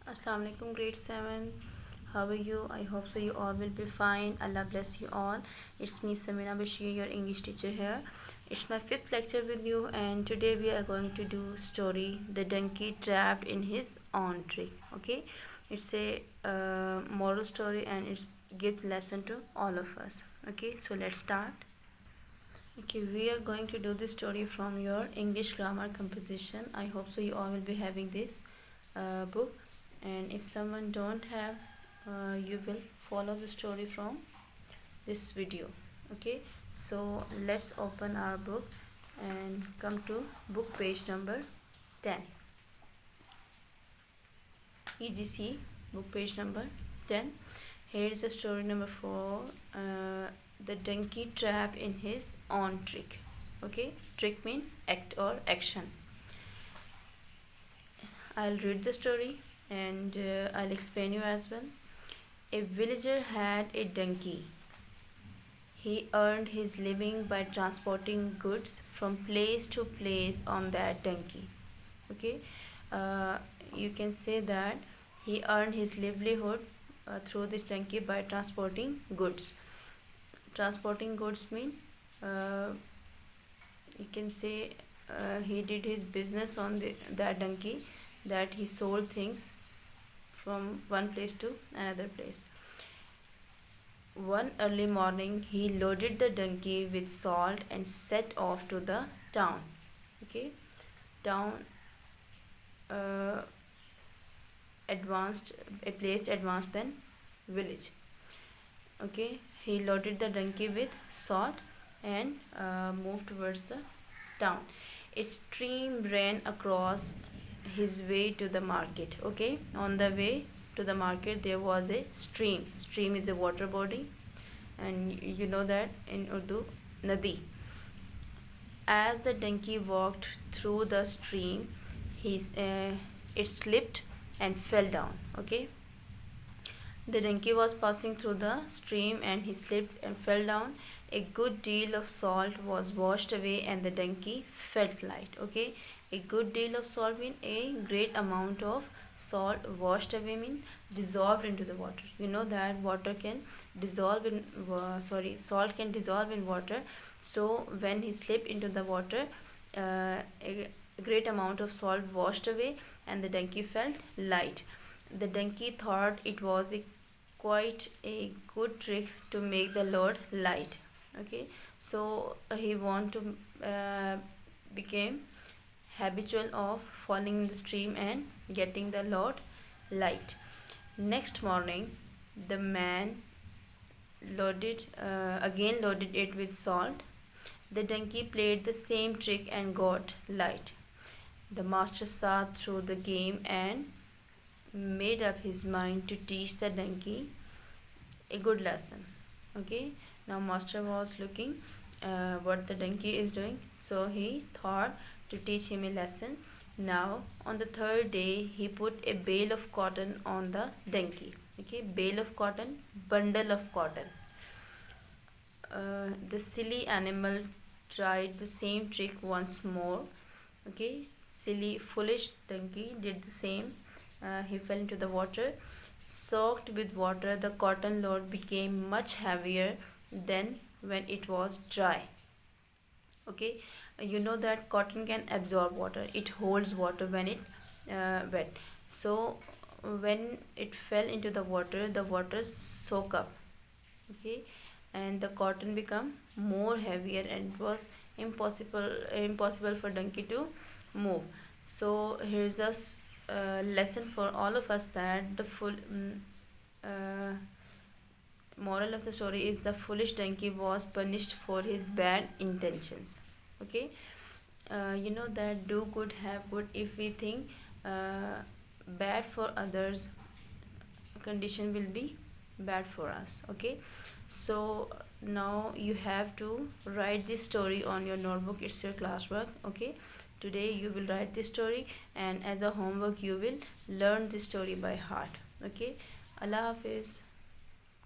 Assalamu alaikum, grade 7. How are you? I hope so you all will be fine. Allah bless you all. It's me Samina Bashir, your English teacher here. It's my fifth lecture with you, and today we are going to do story The Donkey Trapped in His Own Trick. Okay, it's a moral story and it gives lesson to all of us. Okay, so let's start. Okay, we are going to do this story from your English grammar composition. I hope so you all will be having this book, and if someone don't have, you will follow the story from this video. Okay, so let's open our book and come to book page number 10. EGC book page number 10. Here is the story number 4. The donkey trapped in his own trick. Okay, trick mean act or action. I'll read the story and I'll explain you as well. A villager had a donkey. He earned his living by transporting goods from place to place on that donkey. Okay, you can say that he earned his livelihood through this donkey by transporting goods. Transporting goods mean you can say he did his business on that donkey, that he sold things from one place to another place. One early morning he loaded the donkey with salt and set off to the town. Okay, town advanced, a place advanced than village. Okay, he loaded the donkey with salt and moved towards the town. A stream ran across his way to the market. Okay, on the way to the market there was a stream is a water body, and you know that in Urdu, nadi. As the donkey walked through the stream, it slipped and fell down. Okay, the donkey was passing through the stream and he slipped and fell down. A good deal of salt was washed away and the donkey felt light. Okay, a good deal of salt means a great amount of salt washed away means dissolved into the water. You know that water can dissolve in salt can dissolve in water. So when he slipped into the water, a great amount of salt washed away and the donkey felt light. The donkey thought it was quite a good trick to make the load light. Okay, so he want to became habitual of falling in the stream and getting the load light. Next morning the man again loaded it with salt. The donkey played the same trick and got light. The master saw through the game and made up his mind to teach the donkey a good lesson. Okay, now master was looking what the donkey is doing, so he thought to teach him a lesson. Now on the third day he put a bale of cotton on the donkey. Okay, bale of cotton, bundle of cotton. The silly animal tried the same trick once more. Okay, silly foolish donkey did the same. He fell into the water. Soaked with water, the cotton load became much heavier than when it was dry. Okay, you know that cotton can absorb water, it holds water when it wet. So when it fell into the water soak up. Okay, and the cotton become more heavier and it was impossible for donkey to move. So here's a lesson for all of us, that the moral of the story is the foolish donkey was punished for his bad intentions. Okay, you know that do good have good. If we think bad for others, condition will be bad for us. Okay, so now you have to write this story on your notebook. It's your classwork. Okay, today you will write this story, and as a homework you will learn this story by heart. Okay, Allah Hafiz.